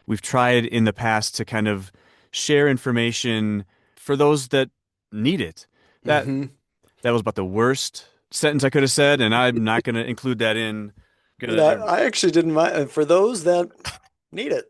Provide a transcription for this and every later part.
we've tried in the past to kind of share information for those that need it. That Hmm. that was about the worst sentence I could have said, and I'm not going to include that in. Gonna I actually didn't mind for those that need it.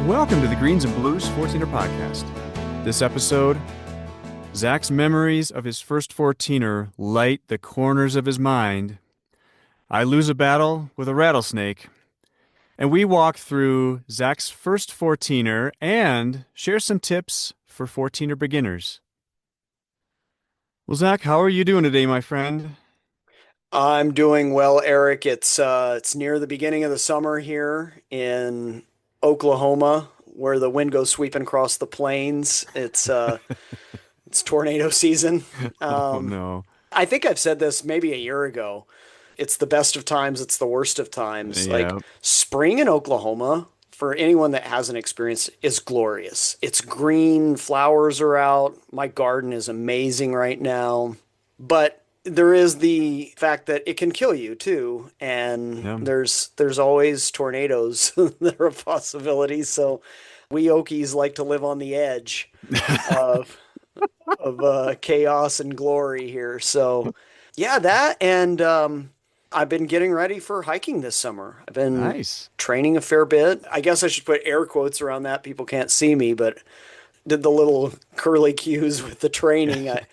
Welcome to the Greens and Blues 14er podcast. This episode, Zach's memories of his first 14er light the corners of his mind. I lose a battle with a rattlesnake, and we walk through Zach's first 14er and share some tips for 14er beginners. Well, Zach, how are you doing today, my friend? I'm doing well, Eric. It's near the beginning of the summer here in Oklahoma, where the wind goes sweeping across the plains. It's tornado season. Oh Um, no. I think I've said this maybe a year ago. It's the best of times, it's the worst of times. Like Yeah. spring in Oklahoma, for anyone that hasn't experienced, is glorious. It's green, flowers are out. My garden is amazing right now. But there is the fact that it can kill you too, and Yeah. there's always tornadoes that are a possibility. So we Okies like to live on the edge of chaos and glory here. So, yeah, that and I've been getting ready for hiking this summer. I've been Nice. training a fair bit. I guess I should put air quotes around that. People can't see me, but did the little curly cues with the training. I've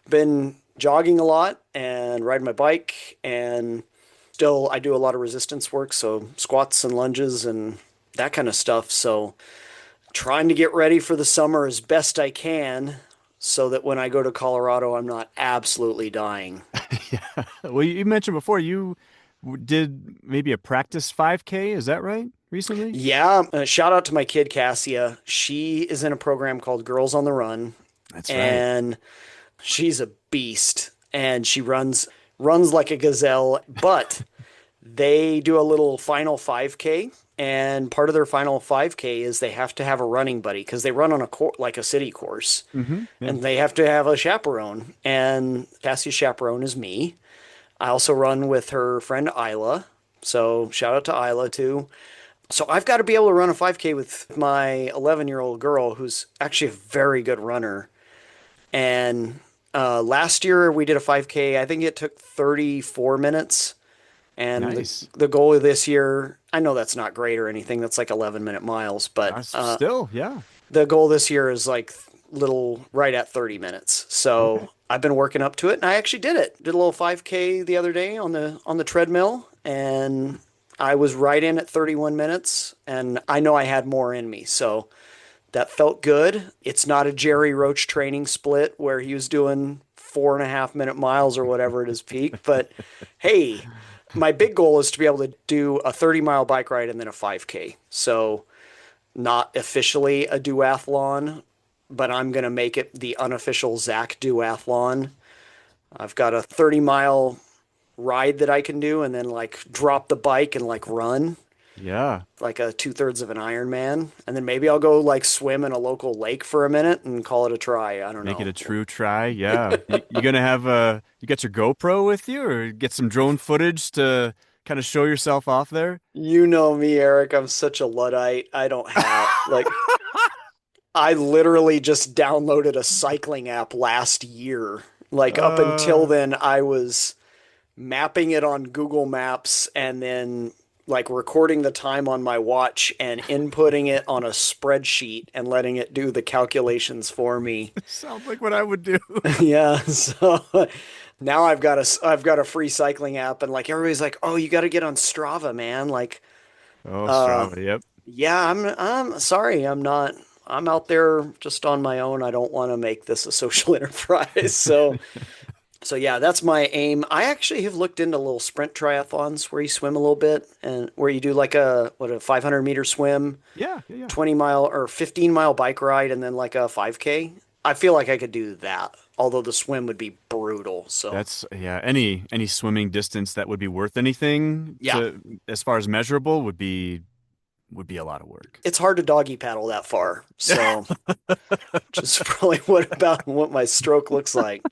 been jogging a lot and riding my bike, and still I do a lot of resistance work, so squats and lunges and that kind of stuff. So trying to get ready for the summer as best I can so that when I go to Colorado, I'm not absolutely dying. Yeah. Well, you mentioned before you did maybe a practice 5K. Is that right? Recently? Yeah, shout out to my kid Cassia. She is in a program called Girls on the Run, That's right. and she's a beast. And she runs like a gazelle, but they do a little final 5K, and part of their final 5K is they have to have a running buddy because they run on like a city course, Yeah. and they have to have a chaperone. And Cassie's chaperone is me. I also run with her friend Isla, so shout out to Isla too. So I've got to be able to run a 5K with my 11-year-old girl who's actually a very good runner. And last year we did a 5K. I think it took 34 minutes. And Nice. the goal of this year, I know that's not great or anything. That's like 11-minute miles, but Still, yeah. the goal this year is like little right at 30 minutes. Okay. So I've been working up to it, and I actually did it. Did a little 5K the other day on the treadmill, and I was right in at 31 minutes, and I know I had more in me. So that felt good. It's not a Jerry Roach training split where he was doing 4.5 minute miles or whatever at his peak, but hey, my big goal is to be able to do a 30-mile bike ride and then a 5K. So not officially a duathlon, but I'm going to make it the unofficial Zach duathlon. I've got a 30-mile ride that I can do and then like drop the bike and like run Yeah. like a two-thirds of an Ironman. And then maybe I'll go like swim in a local lake for a minute and call it a try. I don't Make it know. a true try. Yeah. You gonna have you got your GoPro with you or get some drone footage to kind of show yourself off there? You know me, Eric. I'm such a Luddite. I don't have like I literally just downloaded a cycling app last year. Like up until Uh, then, I was mapping it on Google Maps and then like recording the time on my watch and inputting it on a spreadsheet and letting it do the calculations for me. sounds like what I would do. Yeah, so now I've got a free cycling app, and like everybody's like, "Oh, you got to get on Strava, man." Like, Oh, uh Strava. Yep. yeah, I'm sorry, I'm not. I'm out there just on my own. I don't want to make this a social enterprise. So yeah, that's my aim. I actually have looked into little sprint triathlons where you swim a little bit and where you do like a 500-meter swim, Yeah. Yeah. Yeah. 20-mile or 15-mile bike ride, and then like a 5K. I feel like I could do that. although the swim would be brutal. So That's yeah, any swimming distance that would be worth anything yeah, to as far as measurable would be a lot of work. it's hard to doggy paddle that far. So just probably what my stroke looks like.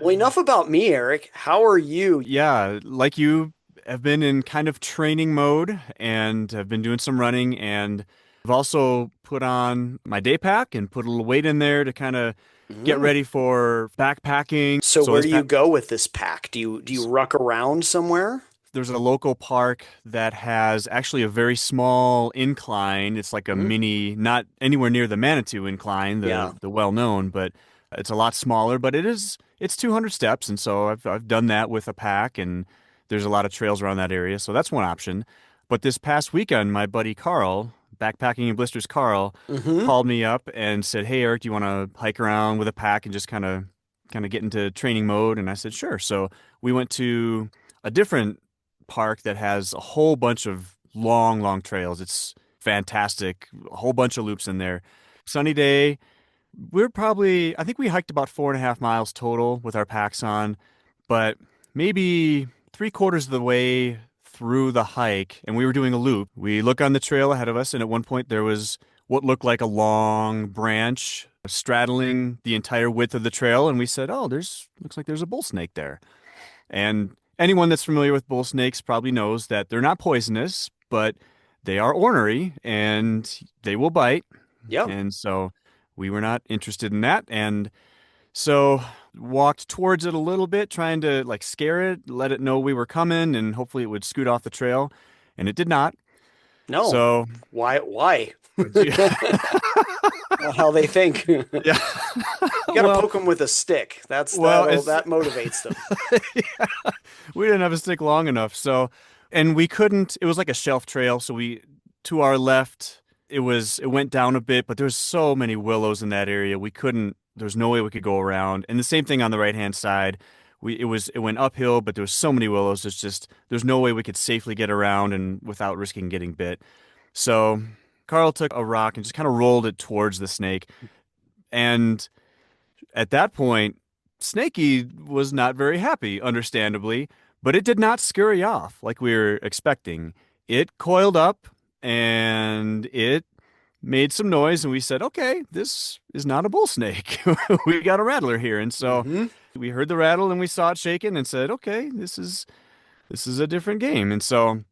Well, enough about me, Eric. How are you? Yeah, like you have been in kind of training mode and have been doing some running and I've also put on my day pack and put a little weight in there to kind of get Mm. ready for backpacking. So So where this do you go with this pack? Do you ruck around somewhere? there's a local park that has actually a very small incline. It's like a Mm. mini, not anywhere near the Manitou incline, Yeah. the well known, but it's a lot smaller. But it's 200 steps, and so I've done that with a pack, and there's a lot of trails around that area, so that's one option. But this past weekend, my buddy Carl, backpacking in blisters, Carl, Mm-hmm. called me up and said, "Hey Eric, do you want to hike around with a pack and just kind of get into training mode?" And I said, "Sure." So we went to a different park that has a whole bunch of long trails. It's fantastic. A whole bunch of loops in there. Sunny day. I think we hiked about 4.5 miles total with our packs on, but maybe three-quarters of the way through the hike, and we were doing a loop. We look on the trail ahead of us, and at one point there was what looked like a long branch straddling the entire width of the trail, and we said, "Oh, there's looks like there's a bull snake there." And anyone that's familiar with bull snakes probably knows that they're not poisonous, but they are ornery and they will bite. Yep. And so we were not interested in that. And so walked towards it a little bit, trying to like scare it, let it know we were coming, and hopefully it would scoot off the trail. And it did not. No. So, Why? Why? How they think. You yeah. got to Well, poke them with a stick. That's well, it's that motivates them. we didn't have a stick long enough. So, and we couldn't, it was like a shelf trail. So to our left, it went down a bit, but there's so many willows in that area. There's no way we could go around. And the same thing on the right hand side. It went uphill, but there was so many willows. There's no way we could safely get around and without risking getting bit. So Carl took a rock and just kind of rolled it towards the snake. And at that point, Snakey was not very happy, understandably, but it did not scurry off like we were expecting. It coiled up and it made some noise, and we said, "Okay, this is not a bull snake. We got a rattler here." And so Hmm. we heard the rattle and we saw it shaking and said, "Okay, this is a different game." And so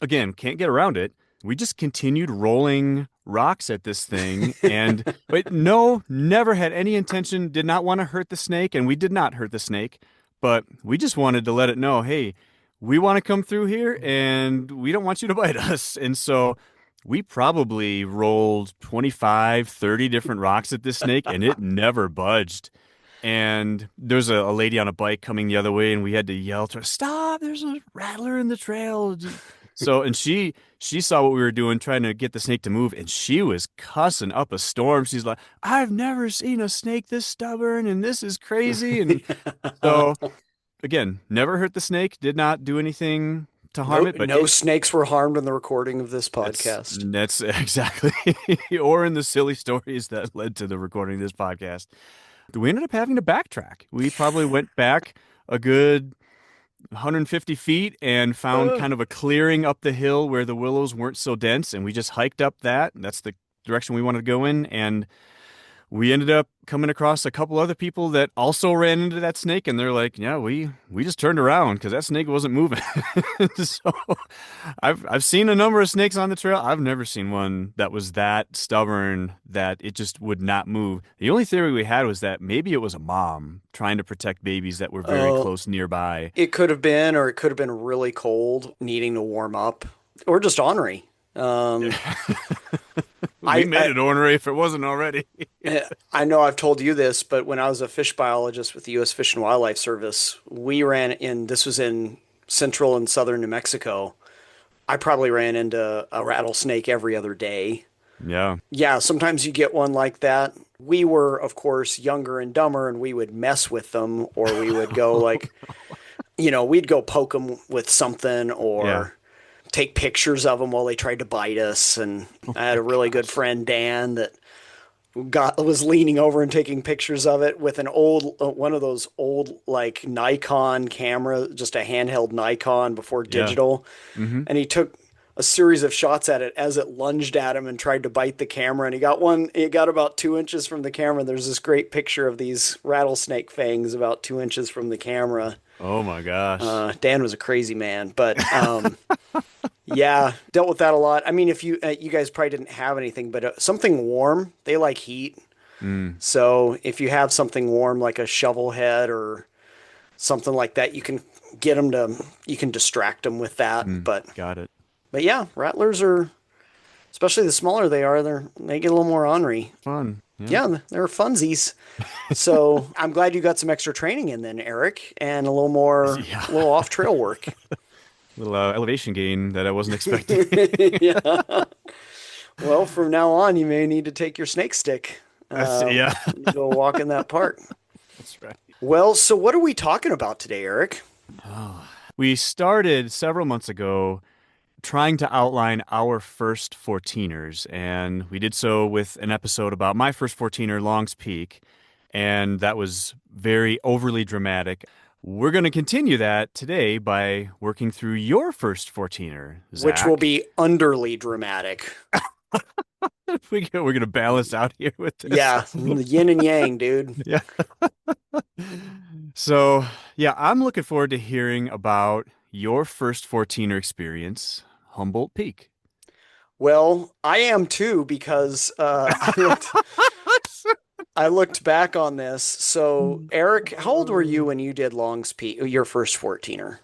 again, can't get around it. We just continued rolling rocks at this thing and but no, never had any intention, did not want to hurt the snake, and we did not hurt the snake, but we just wanted to let it know, hey, we want to come through here and we don't want you to bite us. And so we probably rolled 25, 30 different rocks at this snake and it never budged. And there's a lady on a bike coming the other way, and we had to yell to her, "Stop! There's a rattler in the trail." So, and she saw what we were doing, trying to get the snake to move, and she was cussing up a storm. She's like, "I've never seen a snake this stubborn, and this is crazy." And so, again, never hurt the snake, did not do anything to harm No, it, but no snakes were harmed in the recording of this podcast. that's exactly, or in the silly stories that led to the recording of this podcast. We ended up having to backtrack. We probably went back a good 150 feet and found Uh, kind of a clearing up the hill where the willows weren't so dense, and we just hiked up that. That's the direction we wanted to go in, and we ended up coming across a couple other people that also ran into that snake, and they're like, "Yeah, we just turned around because that snake wasn't moving." So I've seen a number of snakes on the trail. I've never seen one that was that stubborn that it just would not move. The only theory we had was that maybe it was a mom trying to protect babies that were very oh, close nearby. it could have been, or it could have been really cold, needing to warm up, or just ornery. Um, We I, made I it ornery if it wasn't already. I know I've told you this, but when I was a fish biologist with the U.S. Fish and Wildlife Service, we ran in. This was in central and southern New Mexico. I probably ran into a rattlesnake every other day. Yeah. Yeah, sometimes you get one like that. We were, of course, younger and dumber, and we would mess with them, or we would go like, we'd go poke them with something, Yeah. or take pictures of them while they tried to bite us. And Oh I had my a really good gosh. friend, Dan, that was leaning over and taking pictures of it with an old one of those old like Nikon camera, just a handheld Nikon before Yeah. digital, Mm-hmm. and he took a series of shots at it as it lunged at him and tried to bite the camera. And he got about 2 inches from the camera. There's this great picture of these rattlesnake fangs about 2 inches from the camera. Oh my gosh. Dan was a crazy man, but yeah, dealt with that a lot. I mean, if you guys probably didn't have anything, but something warm, they like heat. Mm, So if you have something warm like a shovel head or something like that, you can distract them with that. got it. But yeah, rattlers are, especially the smaller they are, they get a little more ornery. Fun. Yeah. Yeah, they're funsies. So I'm glad you got some extra training in then, Eric, and Yeah. a little off trail work. Little elevation gain that I wasn't expecting. Yeah. Well, from now on, you may need to take your snake stick. Yeah. Go walk in that park. That's right. Well, so what are we talking about today, Eric? We started several months ago trying to outline our first 14ers, and we did so with an episode about my first 14er, Long's Peak, and that was very overly dramatic. We're going to continue that today by working through your first 14er, Which will Zach. be underly dramatic. We're going to balance out here with this. Yeah, the yin and yang, dude. Yeah. So, yeah, I'm looking forward to hearing about your first 14er experience, Humboldt Peak. Well, I am too because I looked back on this. So, Eric, how old were you when you did Long's Peak, your first 14er?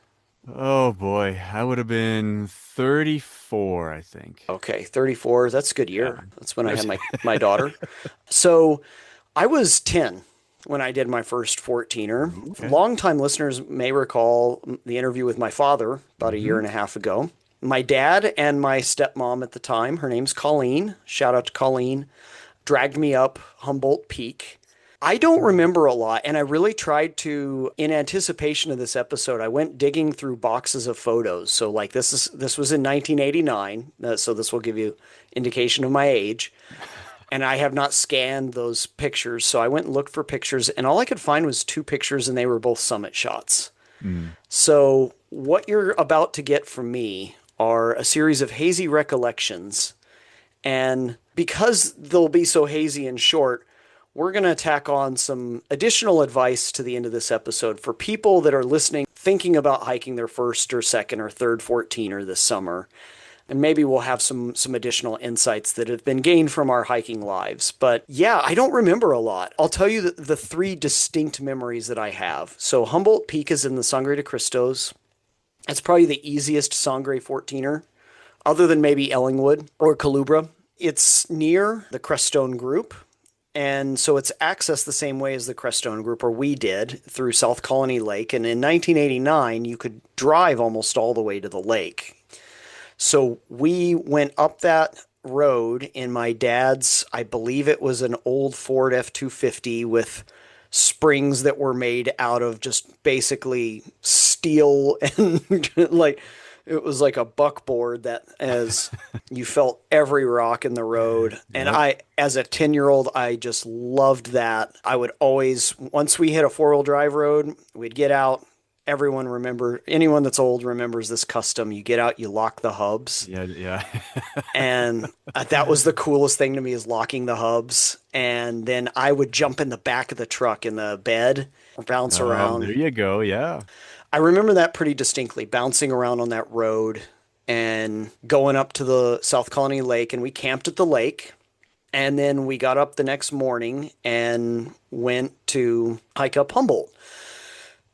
Oh boy, I would have been 34, I think. Okay, 34. That's a good Yeah. year. That's when I had my daughter. So I was 10 when I did my first 14er. Okay. Longtime listeners may recall the interview with my father about a year and a half ago. My dad and my stepmom at the time, her name's Colleen, shout out to Colleen, dragged me up Humboldt Peak. I don't remember a lot, and I really tried to, in anticipation of this episode, I went digging through boxes of photos. So, like this was in 1989, so this will give you indication of my age. And I have not scanned those pictures, so I went and looked for pictures, and all I could find was two pictures, and they were both summit shots. Mm. So, what you're about to get from me are a series of hazy recollections, and because they'll be so hazy and short, we're going to tack on some additional advice to the end of this episode for people that are listening, thinking about hiking their first or second or third 14er this summer. And maybe we'll have some additional insights that have been gained from our hiking lives. But yeah, I don't remember a lot. I'll tell you the three distinct memories that I have. So Humboldt Peak is in the Sangre de Cristos. It's probably the easiest Sangre 14er, other than maybe Ellingwood or Calubra. It's near the Crestone Group. And so it's accessed the same way as the Crestone Group, or we did, through South Colony Lake. And in 1989, you could drive almost all the way to the lake. So we went up that road in my dad's, I believe it was an old Ford F-250 with springs that were made out of just basically steel and like it was like a buckboard that as you felt every rock in the road. And Yep. as a 10-year-old, I just loved that. I would always, once we hit a 4-wheel drive road, we'd get out. Anyone that's old remembers this custom. You get out, you lock the hubs. Yeah, yeah. And that was the coolest thing to me is locking the hubs. And then I would jump in the back of the truck in the bed, bounce around. There you go. Yeah. I remember that pretty distinctly, bouncing around on that road and going up to the South Colony Lake. And we camped at the lake. And then we got up the next morning and went to hike up Humboldt.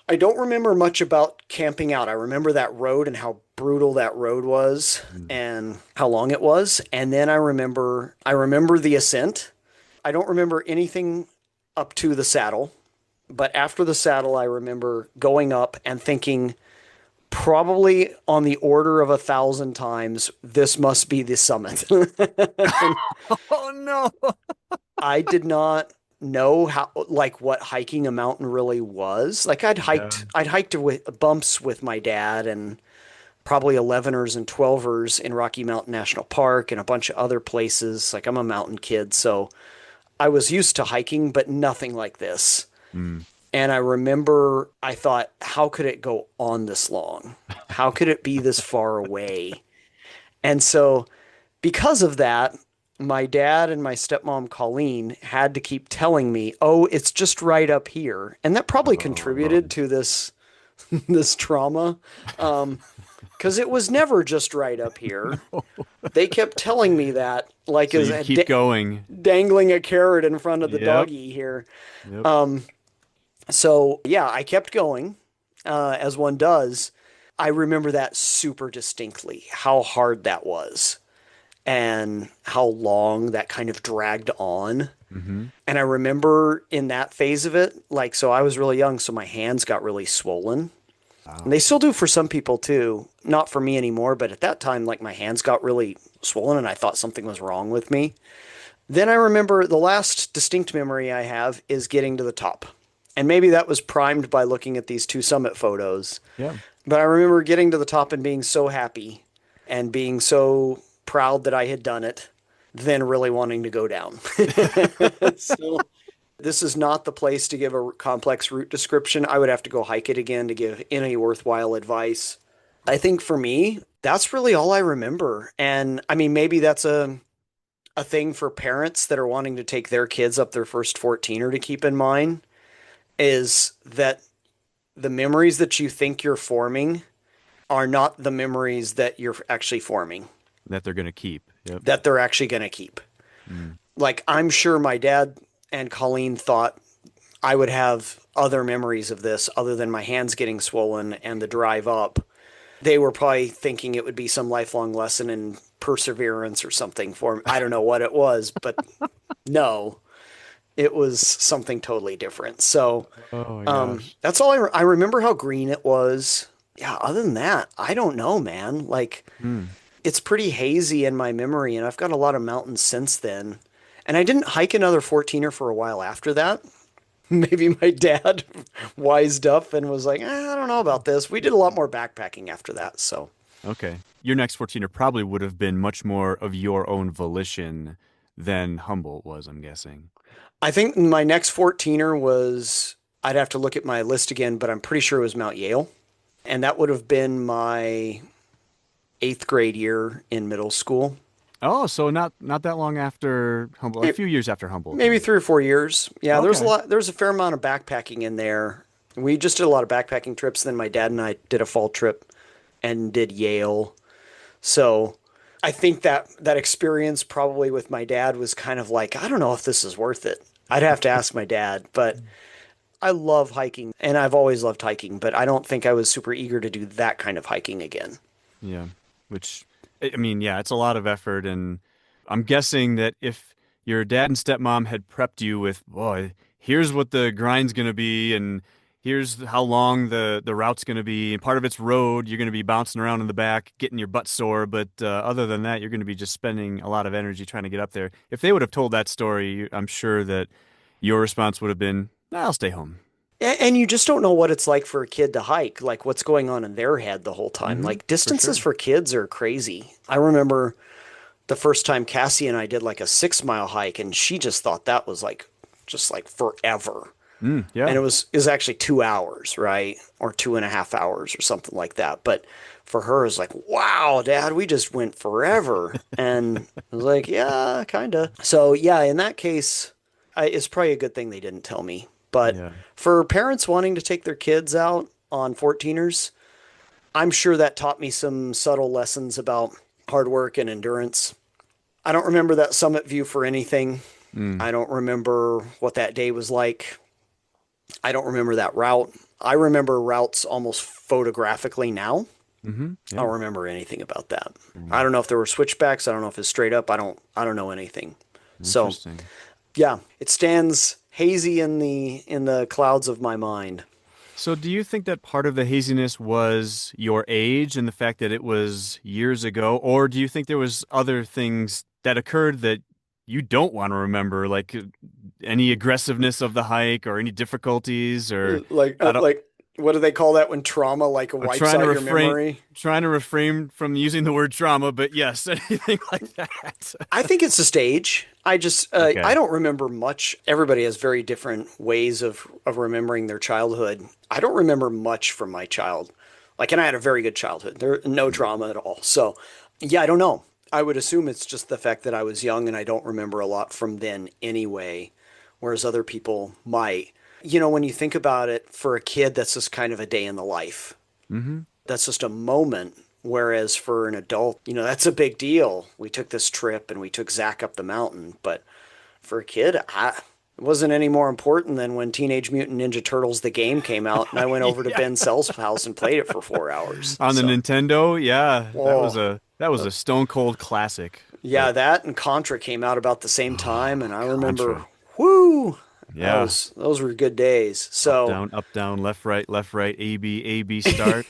I don't remember much about camping out. I remember that road and how brutal that road was and how long it was. And then I remember the ascent. I don't remember anything up to the saddle, but after the saddle, I remember going up and thinking probably on the order of 1,000 times, this must be the summit. Oh no. I did not know how like what hiking a mountain really was. Like I'd hiked with bumps with my dad and probably 11ers and 12ers in Rocky Mountain National Park and a bunch of other places. Like I'm a mountain kid, so I was used to hiking, but nothing like this. Mm. And I remember I thought, how could it go on this long? How could it be this far away? And so, because of that, my dad and my stepmom Colleen had to keep telling me, "Oh, it's just right up here," and that probably Oh. contributed to this this trauma, because it was never just right up here. They kept telling me that, like So as you'd keep going. dangling a carrot in front of the Yep. doggy here. Yep. So yeah, I kept going, as one does. I remember that super distinctly, how hard that was and how long that kind of dragged on. Mm-hmm. And I remember in that phase of it, like, so I was really young, so my hands got really swollen. And Wow. they still do for some people too. Not for me anymore, but at that time, like, my hands got really swollen and I thought something was wrong with me. Then I remember the last distinct memory I have is getting to the top. And maybe that was primed by looking at these two summit photos. Yeah. But I remember getting to the top and being so happy and being so proud that I had done it, then really wanting to go down. So this is not the place to give a complex route description. I would have to go hike it again to give any worthwhile advice. I think for me, that's really all I remember. And I mean, maybe that's a thing for parents that are wanting to take their kids up their first 14er to keep in mind is that the memories that you think you're forming are not the memories that you're actually forming, That they're gonna keep. Yep. that they're actually going to keep. Mm. Like, I'm sure my dad and Colleen thought I would have other memories of this other than my hands getting swollen and the drive up. They were probably thinking it would be some lifelong lesson in perseverance or something for me. I don't know what it was, but no, it was something totally different. So Oh my gosh. that's all I remember how green it was. Yeah, other than that, I don't know, man. Like, Hmm. it's pretty hazy in my memory, and I've got a lot of mountains since then. And I didn't hike another 14er for a while after that. Maybe my dad wised up and was like, I don't know about this. We did a lot more backpacking after that. So Okay. Your next 14er probably would have been much more of your own volition than Humboldt was, I'm guessing. I think my next 14er was, I'd have to look at my list again, but I'm pretty sure it was Mount Yale. And that would have been my eighth grade year in middle school. Oh, so not that long after Humboldt, a few years after Humboldt Maybe then. 3 or 4 years. Yeah, Okay. there was a fair amount of backpacking in there. We just did a lot of backpacking trips. Then my dad and I did a fall trip and did Yale. So I think that experience probably with my dad was kind of like, I don't know if this is worth it. I'd have to ask my dad, but I love hiking and I've always loved hiking, but I don't think I was super eager to do that kind of hiking again. Yeah. Which, I mean, yeah, it's a lot of effort. And I'm guessing that if your dad and stepmom had prepped you with, boy, here's what the grind's going to be, and here's how long the route's going to be, and part of it's road, you're going to be bouncing around in the back, getting your butt sore. But other than that, you're going to be just spending a lot of energy trying to get up there. If they would have told that story, I'm sure that your response would have been, "Nah, I'll stay home." And you just don't know what it's like for a kid to hike, like what's going on in their head the whole time. Mm-hmm. Like For distances sure. for kids are crazy. I remember the first time Cassie and I did like a 6 mile hike, and she just thought that was like just like forever. And Yeah. it was actually 2 hours, right? Or 2.5 hours or something like that. But for her, it was like, wow, Dad, we just went forever. And I was like, yeah, kinda. So yeah, in that case, it's probably a good thing they didn't tell me. But Yeah. for parents wanting to take their kids out on 14ers, I'm sure that taught me some subtle lessons about hard work and endurance. I don't remember that summit view for anything. Mm. I don't remember what that day was like. I don't remember that route. I remember routes almost photographically now. Mm-hmm. I Yeah. don't remember anything about that. I Mm. don't know if there were switchbacks. I don't know if it's straight up. I don't know anything. So, Interesting. yeah, it stands hazy in the clouds of my mind. So, do you think that part of the haziness was your age and the fact that it was years ago, or do you think there was other things that occurred that you don't want to remember, like any aggressiveness of the hike or any difficulties, or I don't. Like What do they call that when trauma like I'm wipes out your memory? trying to refrain from using the word trauma, but yes, anything like that. I think it's a stage. I Okay. don't remember much. Everybody has very different ways of remembering their childhood. I don't remember much from my child. Like, and I had a very good childhood. There no trauma at all. So, yeah, I don't know. I would assume it's just the fact that I was young and I don't remember a lot from then anyway, whereas other people might. You know, when you think about it, for a kid, that's just kind of a day in the life. Hmm. That's just a moment. Whereas for an adult, you know, that's a big deal. We took this trip and we took Zach up the mountain. But for a kid, it wasn't any more important than when Teenage Mutant Ninja Turtles the game came out and I went over to Yeah. Ben Sell's house and played it for 4 hours. On the So, Nintendo, yeah, oh, that was a stone cold classic. yeah, But that and Contra came out about the same time. And I remember, Contra. whoo, Yeah. those were good days. So, Up, down, left, right, A, B, start.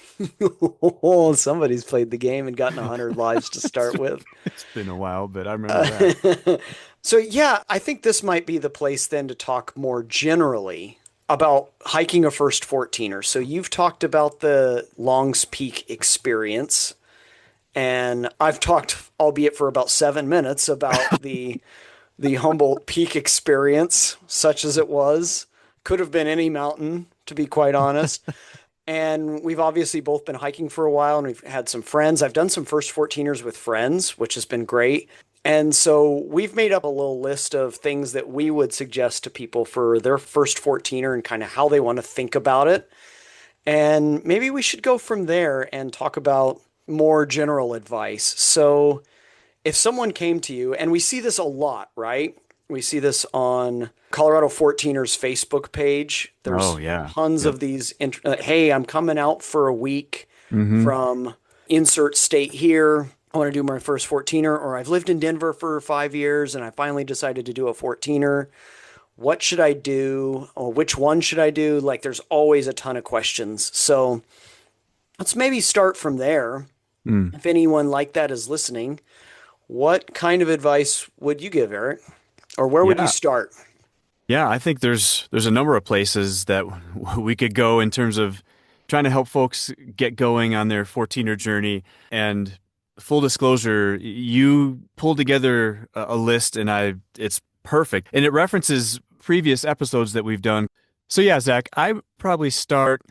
oh, somebody's played the game and gotten 100 lives to start with. It's been a while, but I remember that. So, yeah, I think this might be the place then to talk more generally about hiking a first 14er. So, you've talked about the Long's Peak experience, and I've talked, albeit for about 7 minutes, about the Humboldt Peak experience, such as it was. Could have been any mountain, to be quite honest. And we've obviously both been hiking for a while and we've had some friends. I've done some first 14ers with friends, which has been great. And so we've made up a little list of things that we would suggest to people for their first 14er and kind of how they want to think about it. And maybe we should go from there and talk about more general advice. So if someone came to you, and we see this a lot, right? We see this on Colorado 14ers Facebook page. Oh There's yeah. tons Yep. of these. Hey, I'm coming out for a week Hmm. from insert state here. I want to do my first 14er, or I've lived in Denver for 5 years and I finally decided to do a 14er. What should I do? Or which one should I do? Like, there's always a ton of questions. So let's maybe start from there. Mm. If anyone like that is listening, what kind of advice would you give, Eric? Or where would you Yeah. start? Yeah, I think there's a number of places that we could go in terms of trying to help folks get going on their 14er journey. And full disclosure, you pulled together a list and it's perfect. And it references previous episodes that we've done. So yeah, Zach, I probably start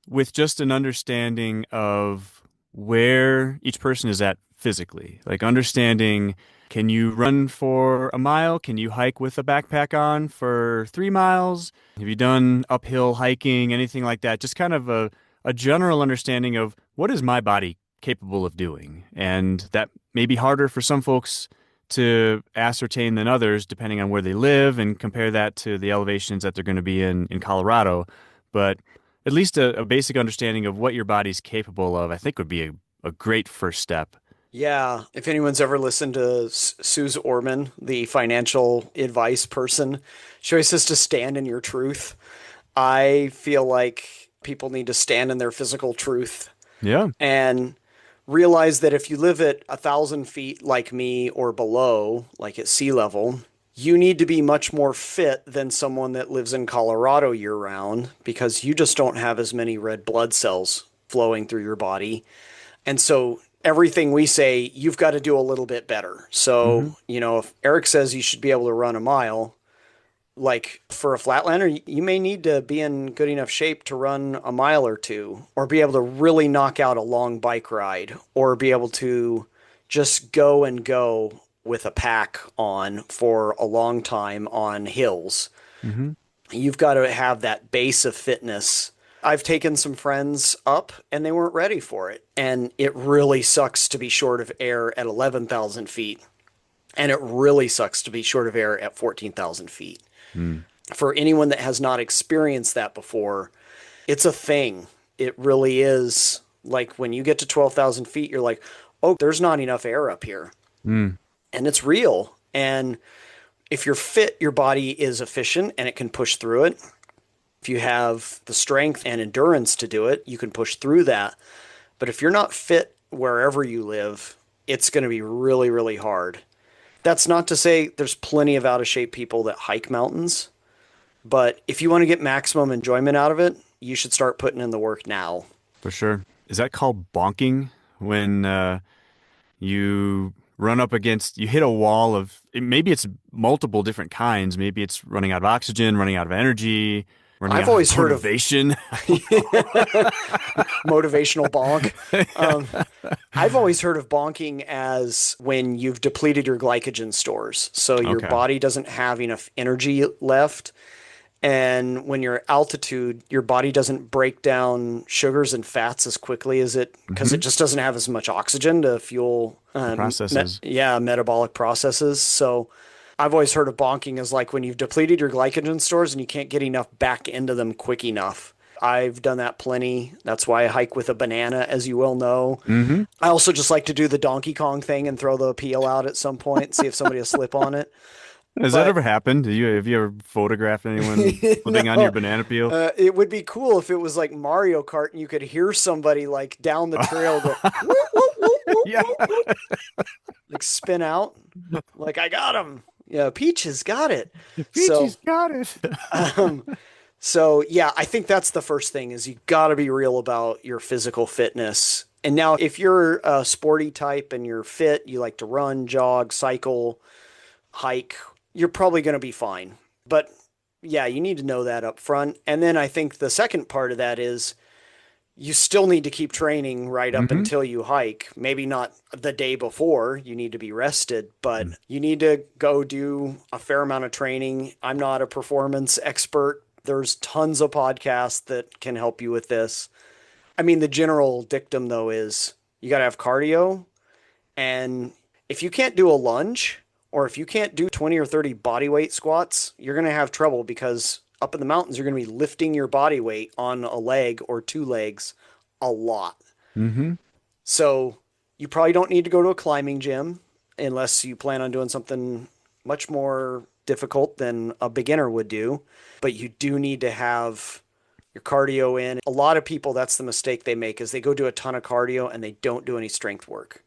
with just an understanding of where each person is at physically, like understanding, can you run for a mile? Can you hike with a backpack on for 3 miles? Have you done uphill hiking, anything like that? Just kind of a general understanding of what is my body capable of doing. And that may be harder for some folks to ascertain than others, depending on where they live, and compare that to the elevations that they're going to be in Colorado. But at least a basic understanding of what your body's capable of, I think would be a great first step. Yeah, if anyone's ever listened to Suze Orman, the financial advice person, she always says to stand in your truth. I feel like people need to stand in their physical truth Yeah. and realize that if you live at 1,000 feet like me or below, like at sea level, you need to be much more fit than someone that lives in Colorado year round because you just don't have as many red blood cells flowing through your body. And so everything we say, you've got to do a little bit better. Hmm. So, you know, if Eric says you should be able to run a mile, like for a flatlander, you may need to be in good enough shape to run a mile or two, or be able to really knock out a long bike ride, or be able to just go and go with a pack on for a long time on hills. Hmm. You've got to have that base of fitness. I've taken some friends up and they weren't ready for it. And it really sucks to be short of air at 11,000 feet. And it really sucks to be short of air at 14,000 feet. Mm. For anyone that has not experienced that before, it's a thing. It really is. Like when you get to 12,000 feet, you're like, oh, there's not enough air up here. Mm. And it's real. And if you're fit, your body is efficient and it can push through it. If you have the strength and endurance to do it, you can push through that. But if you're not fit wherever you live, it's going to be really, really hard. That's not to say there's plenty of out of shape people that hike mountains, but if you want to get maximum enjoyment out of it, you should start putting in the work now. For sure. Is that called bonking when you run up against, you hit a wall of, maybe it's multiple different kinds. Maybe it's running out of oxygen, running out of energy, running I've out always of heard of motivation. motivational bonk. Um, I've always heard of bonking as when you've depleted your glycogen stores. So your Okay. body doesn't have enough energy left. And when you're at altitude, your body doesn't break down sugars and fats as quickly as because it Hmm. just doesn't have as much oxygen to fuel, The processes. metabolic processes. So I've always heard of bonking as like when you've depleted your glycogen stores and you can't get enough back into them quick enough. I've done that plenty. That's why I hike with a banana, as you well know. Hmm. I also just like to do the Donkey Kong thing and throw the peel out at some point, see if somebody will slip on it. Has that But ever happened? Have you ever photographed anyone living on your no, banana peel? it would be cool if it was like Mario Kart and you could hear somebody like down the trail go whoop, whoop, whoop, whoop, Yeah. whoop, whoop, like spin out. Like I got him. Yeah, Peach has got it. So, Peachy's got it. um, so yeah, I think that's the first thing is you got to be real about your physical fitness. And now, if you're a sporty type and you're fit, you like to run, jog, cycle, hike, you're probably going to be fine. But yeah, you need to know that up front. And then I think the second part of that is you still need to keep training right up Hmm. until you hike. Maybe not the day before, you need to be rested, but you need to go do a fair amount of training. I'm not a performance expert. There's tons of podcasts that can help you with this. I mean, the general dictum though is you got to have cardio. And if you can't do a lunge or if you can't do 20 or 30 body weight squats, you're going to have trouble because up in the mountains, you're going to be lifting your body weight on a leg or two legs a lot. Hmm. So you probably don't need to go to a climbing gym unless you plan on doing something much more difficult than a beginner would do. But you do need to have your cardio in. A lot of people, that's the mistake they make is they go do a ton of cardio and they don't do any strength work.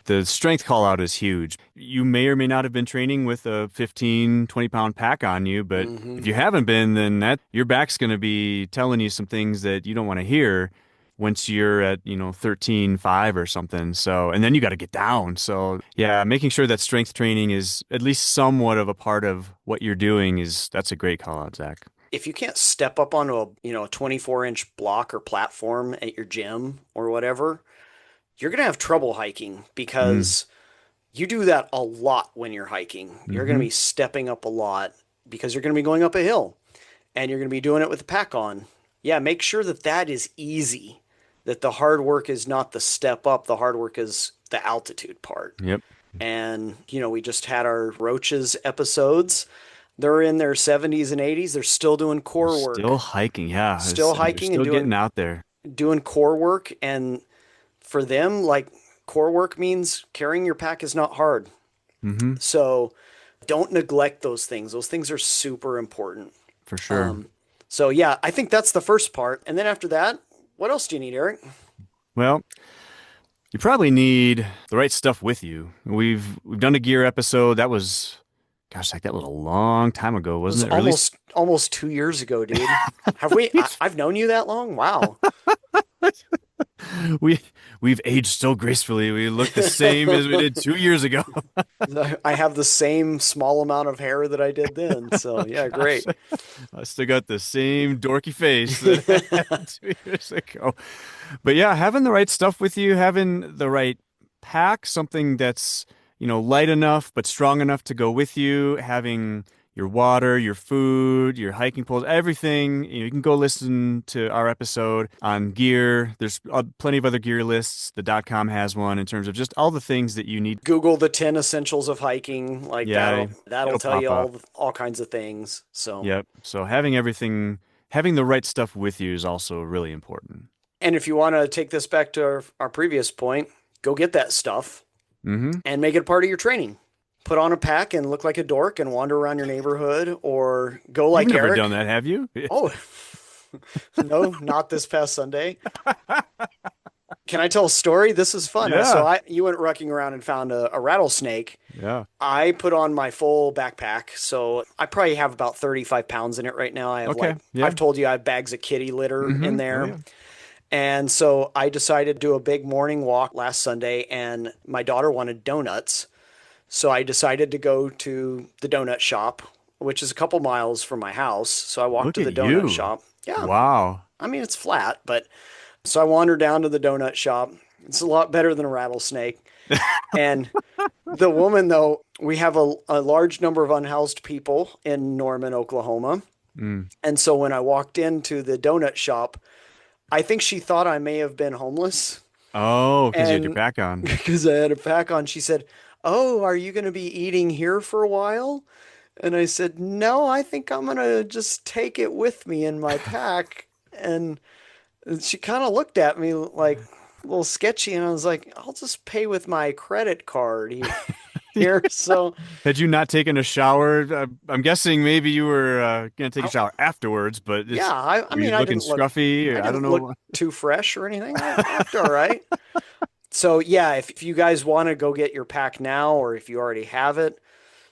The strength call out is huge. You may or may not have been training with a 15, 20 pound pack on you, but Hmm. if you haven't been, then that your back's going to be telling you some things that you don't want to hear once you're at, 13.5 or something. So, and then you got to get down. So, yeah, making sure that strength training is at least somewhat of a part of what you're doing that's a great call out, Zach. If you can't step up onto a 24-inch block or platform at your gym or whatever, you're going to have trouble hiking Mm. because you do that a lot when you're hiking. You're going to Hmm. be stepping up a lot because you're going to be going up a hill and you're going to be doing it with the pack on. Yeah, make sure that that is easy, that the hard work is not the step up, the hard work is the altitude part. Yep. And, we just had our roaches episodes. They're in their 70s and 80s. They're still doing You're core still work, hiking. Yeah. still And you're hiking and still getting out there. doing core work. And for them, like core work means carrying your pack is not hard. Hmm. So don't neglect those things. Those things are super important. For sure. So yeah, I think that's the first part. And then after that, what else do you need, Eric? Well, you probably need the right stuff with you. We've done a gear episode. That was, gosh, like that was a long time ago, It was wasn't it? Or at least almost 2 years ago, dude. Have we? I've known you that long? Wow. we we've aged so gracefully. We look the same as we did 2 years ago. I have the same small amount of hair that I did then. So yeah, Gosh, great. I still got the same dorky face that I had 2 years ago. But yeah, having the right stuff with you, having the right pack, something that's, light enough but strong enough to go with you, having your water, your food, your hiking poles, everything. You can go listen to our episode on gear. There's plenty of other gear lists. The .com has one in terms of just all the things that you need. Google the 10 essentials of hiking. Like Yeah, that'll it'll tell pop you up. all kinds of things. So, Yep. So having the right stuff with you is also really important. and if you want to take this back to our previous point, go get that stuff Hmm. and make it a part of your training. Put on a pack and look like a dork and wander around your neighborhood or go You've like never Eric. done that, have you? Oh, no, not this past Sunday. Can I tell a story? This is fun. So Yeah. you went rucking around and found a rattlesnake. Yeah. I put on my full backpack, so I probably have about 35 pounds in it right now. I have Okay. like Yeah. I've told you I have bags of kitty litter in Oh there. yeah. And so I decided to do a big morning walk last Sunday, and my daughter wanted donuts. So I decided to go to the donut shop, which is a couple miles from my house. So I walked Look to at the donut you. shop. Yeah, Wow. I mean, it's flat, but so I wandered down to the donut shop. It's a lot better than a rattlesnake. And the woman, though, we have a large number of unhoused people in Norman, Oklahoma. Mm. And so when I walked into the donut shop, I think she thought I may have been homeless. Oh, because you had your And pack on. because I had a pack on, she said, "Oh, are you going to be eating here for a while?" And I said, "No, I think I'm going to just take it with me in my pack." And she kind of looked at me like a little sketchy, and I was like, "I'll just pay with my credit card here." So, Had you not taken a shower? I'm guessing maybe you were gonna take a I, shower afterwards, but yeah, I were you mean, looking scruffy? I I don't didn't look know. too fresh or anything. I looked all right. So, yeah, if you guys want to go get your pack now, or if you already have it,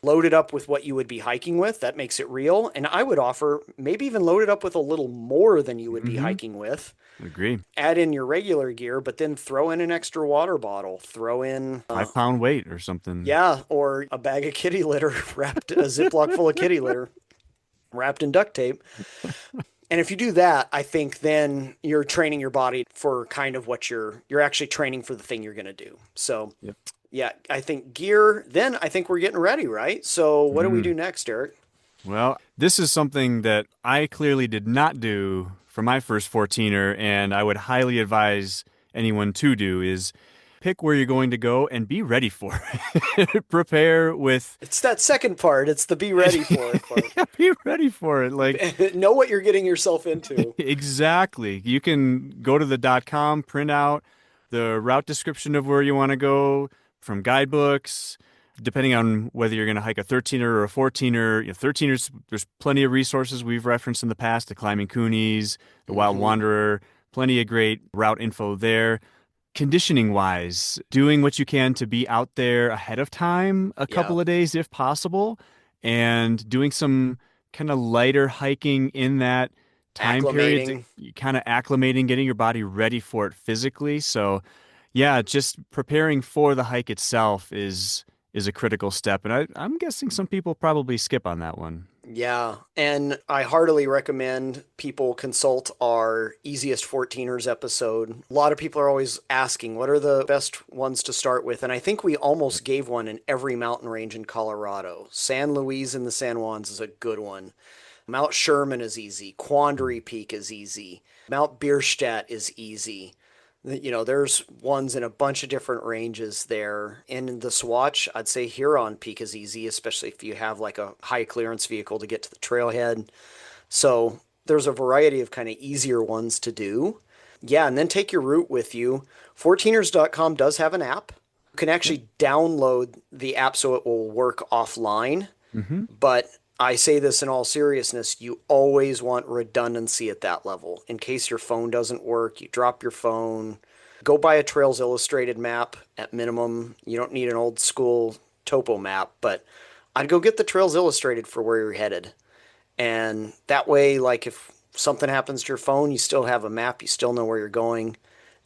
load it up with what you would be hiking with. That makes it real. And I would offer maybe even load it up with a little more than you would be Mm-hmm. hiking with. Agree. Add in your regular gear, but then throw in an extra water bottle. Throw in, 5 pound weight or something. yeah, or a bag of kitty litter wrapped, a Ziploc full of kitty litter wrapped in duct tape. And if you do that, I think then you're training your body for kind of what you're actually training for the thing you're going to do. So, Yep. yeah, I think gear, then I think we're getting ready, right? So, what do we Mm. do next, Eric? Well, this is something that I clearly did not do for my first 14er, and I would highly advise anyone to do is pick where you're going to go and be ready for it. Prepare with It's that second part. It's the be ready for it part. yeah, be ready for it. Like Know what you're getting yourself into. exactly. You can go to the .com, print out the route description of where you want to go from guidebooks, depending on whether you're going to hike a 13er or a 14er. 13ers, there's plenty of resources we've referenced in the past, the Climbing Coonies, the Wild Hmm. Wanderer, plenty of great route info there. Conditioning wise, doing what you can to be out there ahead of time, a Yeah, couple of days if possible, and doing some kind of lighter hiking in that time period to acclimating. kind of acclimating, getting your body ready for it physically. So, yeah, just preparing for the hike itself is a critical step, and I'm guessing some people probably skip on that one. Yeah, and I heartily recommend people consult our easiest 14ers episode. A lot of people are always asking, what are the best ones to start with? And I think we almost gave one in every mountain range in Colorado. San Luis in the San Juans is a good one. Mount Sherman is easy. Quandary Peak is easy. Mount Bierstadt is easy. There's ones in a bunch of different ranges there. In the Swatch, I'd say Huron Peak is easy, especially if you have like a high clearance vehicle to get to the trailhead. So there's a variety of kind of easier ones to do. Yeah, and then take your route with you. 14ers.com does have an app. You can Yep. actually download the app so it will work offline. Mm-hmm. But I say this in all seriousness, you always want redundancy at that level. In case your phone doesn't work, you drop your phone. Go buy a Trails Illustrated map at minimum. You don't need an old school topo map, but I'd go get the Trails Illustrated for where you're headed. And that way, like if something happens to your phone, you still have a map, you still know where you're going.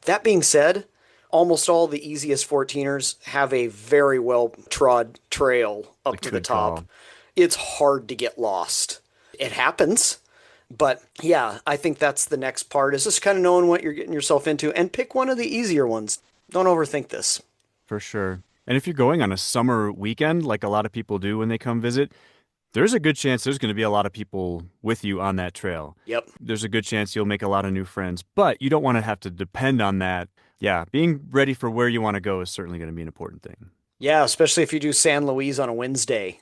That being said, almost all the easiest 14ers have a very well trod trail A up to the good top. call. It's hard to get lost. It happens, but yeah, I think that's the next part is just kind of knowing what you're getting yourself into and pick one of the easier ones. Don't overthink this. For sure. And if you're going on a summer weekend, like a lot of people do when they come visit, there's a good chance there's going to be a lot of people with you on that trail. Yep. There's a good chance you'll make a lot of new friends, but you don't want to have to depend on that. Yeah, being ready for where you want to go is certainly going to be an important thing. Yeah, especially if you do San Luis on a Wednesday.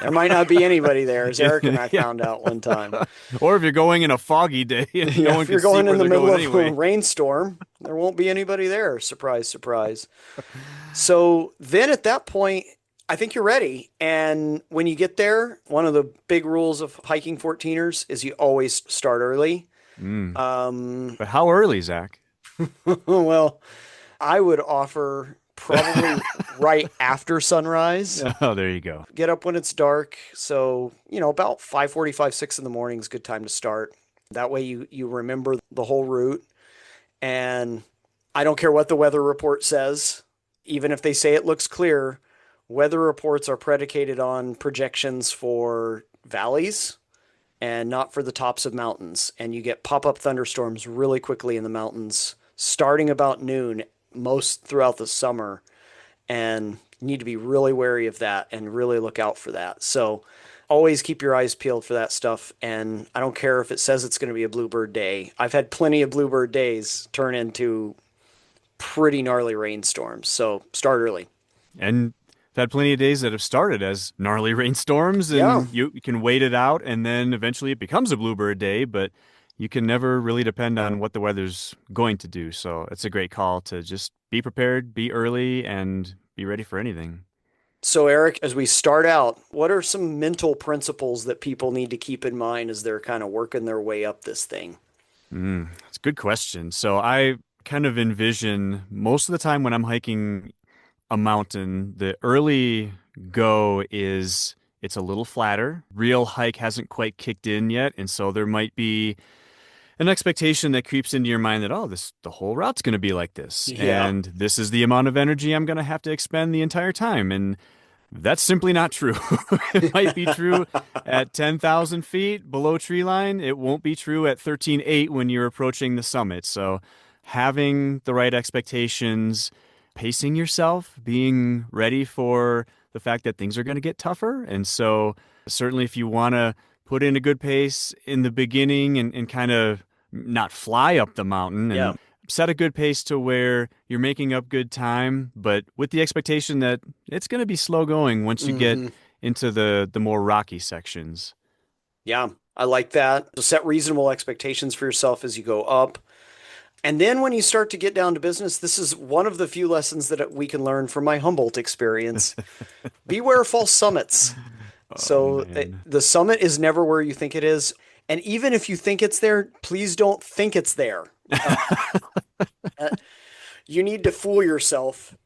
There might not be anybody there, as Eric and I Yeah. found out one time. Or if you're going in a foggy day and no Yeah, one if can you're see going where in the they're middle going of a anyway. rainstorm, there won't be anybody there. Surprise, surprise. So then at that point, I think you're ready. And when you get there, one of the big rules of hiking 14ers is you always start early. Mm. Um, But how early, Zach? Well, I would offer probably right after sunrise. Oh, there you go. Get up when it's dark. So, about 5:45, 6 in the morning is a good time to start. That way you remember the whole route. And I don't care what the weather report says, even if they say it looks clear, weather reports are predicated on projections for valleys and not for the tops of mountains. And you get pop-up thunderstorms really quickly in the mountains, starting about noon, most throughout the summer. And you need to be really wary of that and really look out for that. So always keep your eyes peeled for that stuff. And I don't care if it says it's going to be a bluebird day. I've had plenty of bluebird days turn into pretty gnarly rainstorms. So start early. And I've had plenty of days that have started as gnarly rainstorms, Yeah. and you can wait it out, and then eventually it becomes a bluebird day, but you can never really depend on what the weather's going to do. So it's a great call to just be prepared, be early, and be ready for anything. So, Eric, as we start out, what are some mental principles that people need to keep in mind as they're kind of working their way up this thing? That's a good question. So I kind of envision most of the time when I'm hiking a mountain, the early go is it's a little flatter. Real hike hasn't quite kicked in yet, and so there might be an expectation that creeps into your mind that, oh, this the whole route's going to be like this, Yeah. and this is the amount of energy I'm going to have to expend the entire time, and that's simply not true. It might be true at 10,000 feet below tree line. It won't be true at 13,800 when you're approaching the summit. So having the right expectations, pacing yourself, being ready for the fact that things are going to get tougher. And so certainly if you want to put in a good pace in the beginning and kind of not fly up the mountain Yeah. and set a good pace to where you're making up good time, but with the expectation that it's going to be slow going once you get Hmm. into the more rocky sections. Yeah. I like that. So set reasonable expectations for yourself as you go up. And then when you start to get down to business, this is one of the few lessons that we can learn from my Humboldt experience. Beware false summits. Oh So man. the summit is never where you think it is. And even if you think it's there, please don't think it's there. Uh, you need to fool yourself.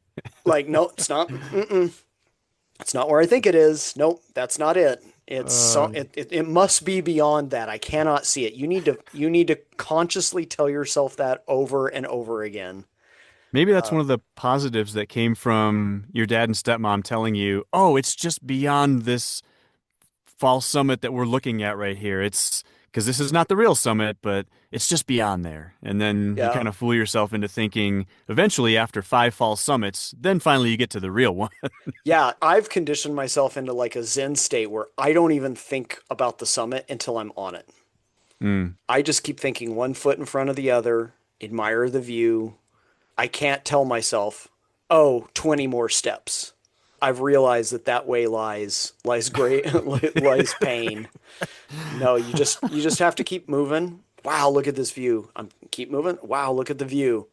Like, no, it's not. Mm-mm, it's not where I think it is. Nope, that's not it. Uh, It must be beyond that. I cannot see it. You need to consciously tell yourself that over and over again. Maybe that's one of the positives that came from your dad and stepmom telling you, "Oh, it's just beyond this false summit that we're looking at right here. It's because this is not the real summit, but it's just beyond there." And then you Yeah. kind of fool yourself into thinking eventually after five false summits, then finally you get to the real one. Yeah, I've conditioned myself into like a Zen state where I don't even think about the summit until I'm on it. Mm. I just keep thinking one foot in front of the other, admire the view. I can't tell myself, oh, 20 more steps. I've realized that that way lies great lies pain. No, you just have to keep moving. Wow, look at this view. I'm keep moving. Wow, look at the view.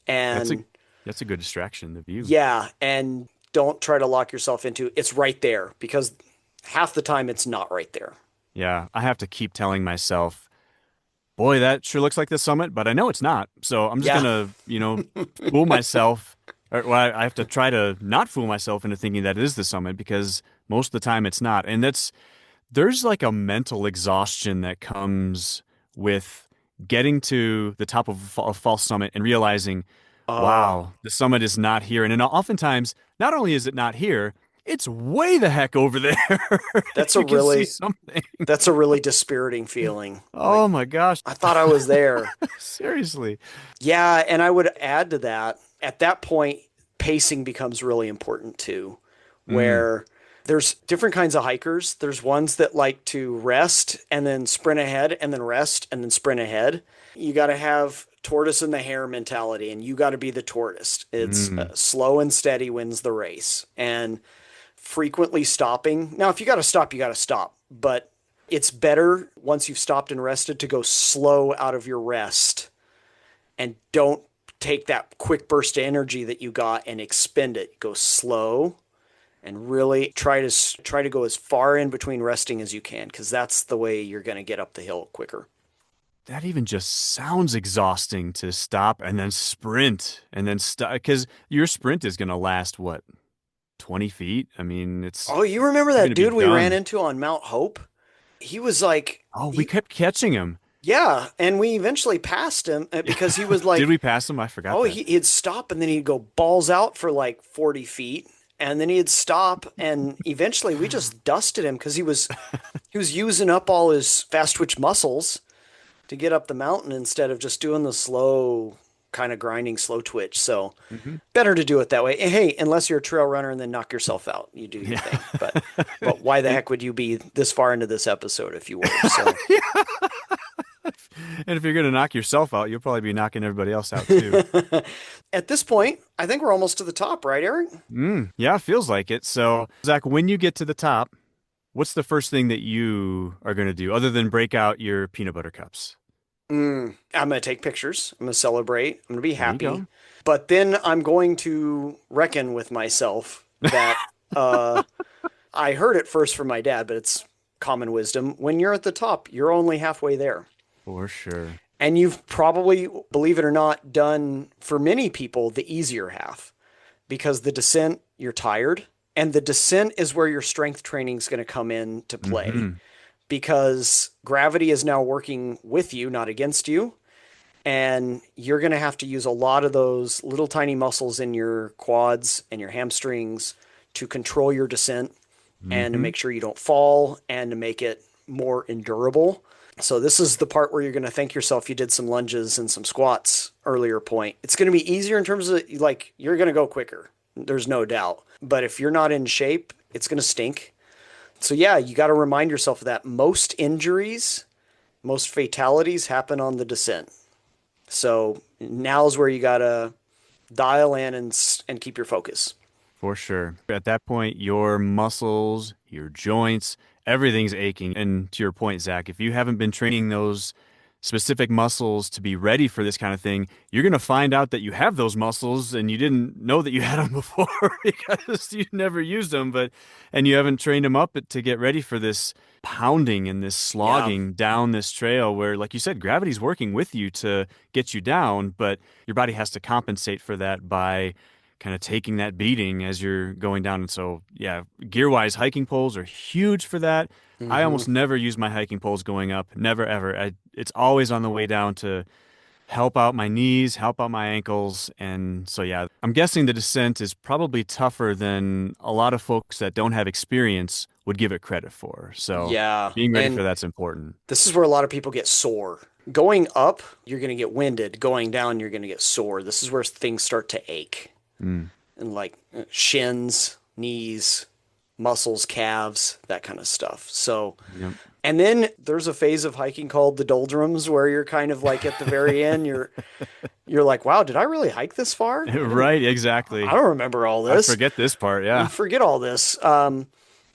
That's a And that's a good distraction, the view. yeah, and don't try to lock yourself into it's right there because half the time it's not right there. Yeah, I have to keep telling myself, boy, that sure looks like the summit, but I know it's not. So I'm just Yeah. gonna, fool myself. Or, well, I have to try to not fool myself into thinking that it is the summit because most of the time it's not. And there's like a mental exhaustion that comes with getting to the top of a false summit and realizing, Uh, wow, the summit is not here. And then oftentimes, not only is it not here, it's way the heck over there. that's a You can see really something. that's a really dispiriting feeling. Like Oh my gosh. I thought I was there. Seriously. Yeah, and I would add to that, at that point, pacing becomes really important too, Mm, where there's different kinds of hikers. There's ones that like to rest and then sprint ahead and then rest and then sprint ahead. You got to have tortoise in the hare mentality and you got to be the tortoise. It's mm. slow and steady wins the race. And frequently stopping. Now, if you got to stop, you got to stop, but it's better once you've stopped and rested to go slow out of your rest and don't take that quick burst of energy that you got and expend it. Go slow and really try to go as far in between resting as you can because that's the way you're going to get up the hill quicker. that even just sounds exhausting to stop and then sprint and then stop because your sprint is going to last what, 20 feet? I mean, Oh, you remember you're that going to be dude we ran done. into on Mount Hope? He was like, Oh, we kept catching him. yeah, and we eventually passed him because he was Did like, we pass him? I forgot oh, that. he'd stop and then he'd go balls out for like 40 feet. And then he'd stop, and eventually we just dusted him because he was using up all his fast twitch muscles to get up the mountain instead of just doing the slow kind of grinding slow twitch. So Hmm. better to do it that way. And hey, unless you're a trail runner and then knock yourself out, you do your Yeah. thing. But why the And heck would you be this far into this episode if you were? So and if you're going to knock yourself out, you'll probably be knocking everybody else out too. at this point, I think we're almost to the top, right, Eric? Yeah, feels like it. So, Zach, when you get to the top, what's the first thing that you are going to do other than break out your peanut butter cups? I'm going to take pictures. I'm going to celebrate. I'm going to be There you happy. go. But then I'm going to reckon with myself that uh, I heard it first from my dad, but it's common wisdom. When you're at the top, you're only halfway there. For sure. And you've probably, believe it or not, done for many people the easier half because the descent, you're tired. And the descent is where your strength training is going to come in to play Hmm. because gravity is now working with you, not against you. And you're going to have to use a lot of those little tiny muscles in your quads and your hamstrings to control your descent and to Hmm. make sure you don't fall and to make it more endurable. So this is the part where you're going to thank yourself you did some lunges and some squats earlier point. It's going to be easier in terms of like you're going to go quicker. There's no doubt. But if you're not in shape, it's going to stink. So yeah, you got to remind yourself of that. Most injuries, most fatalities happen on the descent. So now's where you got to dial in and keep your focus. For sure. At that point, your muscles, your joints, everything's aching. And to your point, Zach, if you haven't been training those specific muscles to be ready for this kind of thing, you're going to find out that you have those muscles and you didn't know that you had them before because you never used them, and you haven't trained them up to get ready for this pounding and this Yeah. slogging down this trail where, like you said, gravity's working with you to get you down, but your body has to compensate for that by kind of taking that beating as you're going down. And so, yeah, gear wise, hiking poles are huge for that. I Hmm. almost never use my hiking poles going up, never ever. It's always on the way down to help out my knees, help out my ankles. And so, yeah, I'm guessing the descent is probably tougher than a lot of folks that don't have experience would give it credit for. So, Yeah. being ready And for that's important. this is where a lot of people get sore. Going up, you're going to get winded. Going down, you're going to get sore. This is where things start to ache Mm. and like shins, knees, muscles, calves, that kind of stuff. So, Yep. and then there's a phase of hiking called the doldrums where you're kind of like at the very end, you're like, wow, did I really hike this far? Right, I exactly. don't remember all I this. forget this part. You Yeah. forget all this.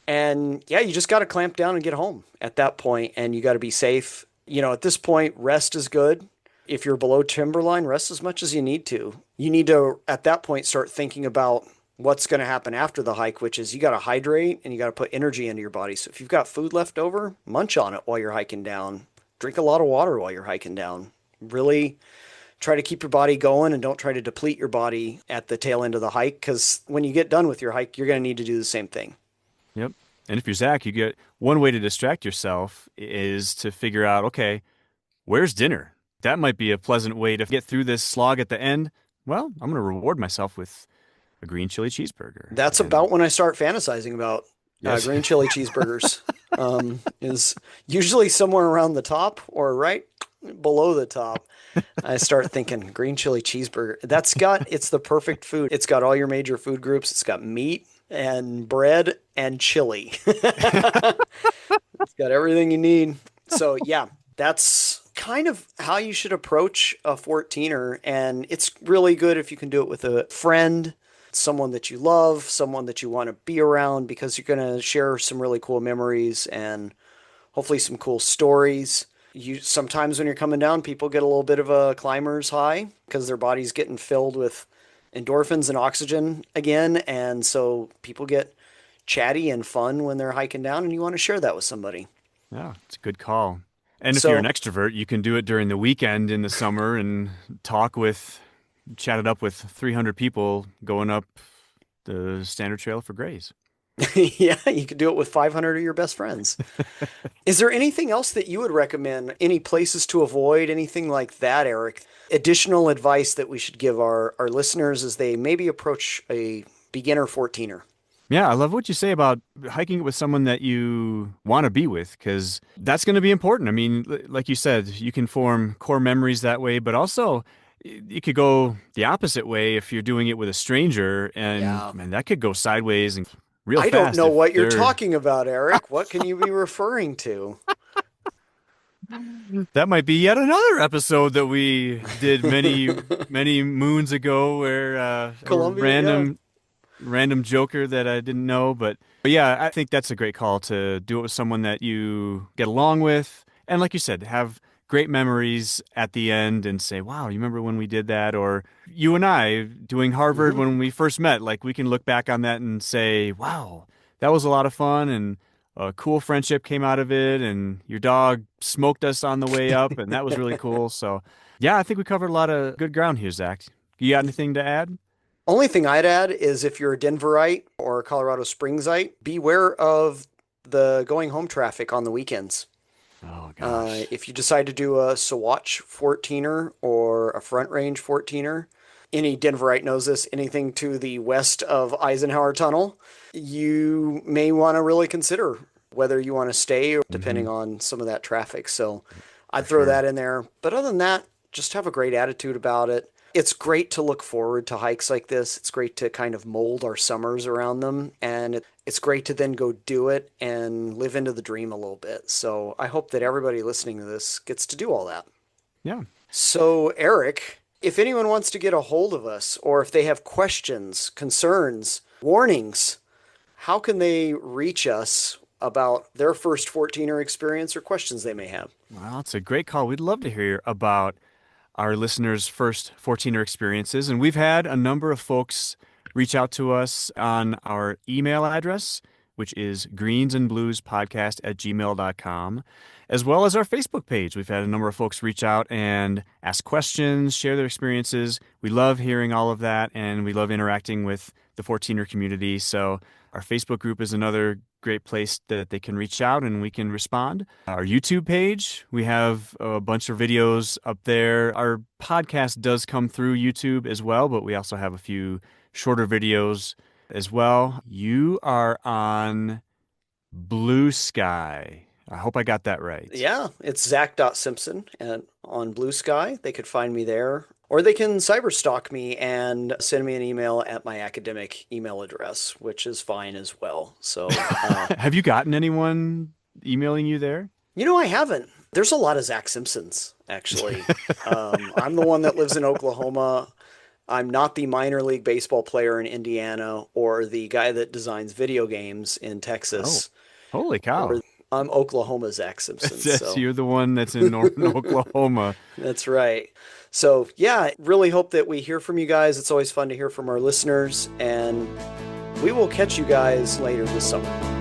And yeah, you just got to clamp down and get home at that point, and you got to be safe. At this point, rest is good. If you're below timberline, rest as much as you need to. You need to, at that point, start thinking about what's going to happen after the hike, which is you got to hydrate and you got to put energy into your body. So if you've got food left over, munch on it while you're hiking down. Drink a lot of water while you're hiking down. Really try to keep your body going and don't try to deplete your body at the tail end of the hike because when you get done with your hike, you're going to need to do the same thing. Yep. And if you're Zach, you get one way to distract yourself is to figure out, okay, where's dinner? That might be a pleasant way to get through this slog at the end. Well, I'm going to reward myself with a green chili cheeseburger. That's And about when I start fantasizing about yes, green chili cheeseburgers. Is usually somewhere around the top or right below the top. I start thinking green chili cheeseburger. It's the perfect food. It's got all your major food groups. It's got meat and bread and chili. It's got everything you need. So yeah, that's kind of how you should approach a 14er. And it's really good if you can do it with a friend, someone that you love, someone that you want to be around because you're going to share some really cool memories and hopefully some cool stories. You sometimes when you're coming down, people get a little bit of a climber's high because their body's getting filled with endorphins and oxygen again, and so people get chatty and fun when they're hiking down, and you want to share that with somebody. yeah, it's a good call. And if you're an So extrovert, you can do it during the weekend in the summer and chat it up with 300 people going up the Standard Trail for Grays. yeah, you could do it with 500 of your best friends. Is there anything else that you would recommend? Any places to avoid, anything like that, Eric? Additional advice that we should give our listeners as they maybe approach a beginner 14er? Yeah, I love what you say about hiking it with someone that you want to be with, because that's going to be important. I mean, like you said, you can form core memories that way, but also you could go the opposite way if you're doing it with a stranger, and Yeah. man, that could go sideways and real I don't fast know if what you're they're. talking about, Eric. What can you be referring to? That might be yet another episode that we did many moons ago, where a Columbia, yeah. random joker that I didn't know. But yeah, I think that's a great call to do it with someone that you get along with. And like you said, have great memories at the end and say, wow, you remember when we did that? Or you and I doing Harvard Hmm. when we first met, like we can look back on that and say, wow, that was a lot of fun and a cool friendship came out of it. And your dog smoked us on the way up, and that was really cool. So yeah, I think we covered a lot of good ground here, Zach. You got anything to add? Only thing I'd add is if you're a Denverite or a Colorado Springsite, beware of the going home traffic on the weekends. Oh gosh. If you decide to do a Sawatch 14er or a Front Range 14er, any Denverite knows this, anything to the west of Eisenhower Tunnel, you may want to really consider whether you want to stay, Hmm. depending on some of that traffic. So For I'd throw sure. that in there. But other than that, just have a great attitude about it. It's great to look forward to hikes like this. It's great to kind of mold our summers around them. And it's great to then go do it and live into the dream a little bit. So I hope that everybody listening to this gets to do all that. Yeah. So, Eric, if anyone wants to get a hold of us or if they have questions, concerns, warnings, how can they reach us about their first 14er experience or questions they may have? Well, it's a great call. We'd love to hear about our listeners' first 14er experiences. And we've had a number of folks reach out to us on our email address, which is greensandbluespodcast@gmail.com, as well as our Facebook page. We've had a number of folks reach out and ask questions, share their experiences. We love hearing all of that, and we love interacting with the 14er community. So our Facebook group is another great place that they can reach out and we can respond. Our YouTube page, we have a bunch of videos up there. Our podcast does come through YouTube as well, but we also have a few shorter videos as well. You are on Blue Sky. I hope I got that right. Yeah, it's Zach.Simpson and on Blue Sky. They could find me there. Or they can cyberstalk me and send me an email at my academic email address, which is fine as well. So, Have you gotten anyone emailing you there? I haven't. There's a lot of Zach Simpsons, actually. I'm the one that lives in Oklahoma. I'm not the minor league baseball player in Indiana or the guy that designs video games in Oh, Texas. holy cow. Or I'm Oklahoma Zach Simpson. Yes, So you're the one that's in Northern Oklahoma. that's right. So yeah, really hope that we hear from you guys. It's always fun to hear from our listeners, and we will catch you guys later this summer.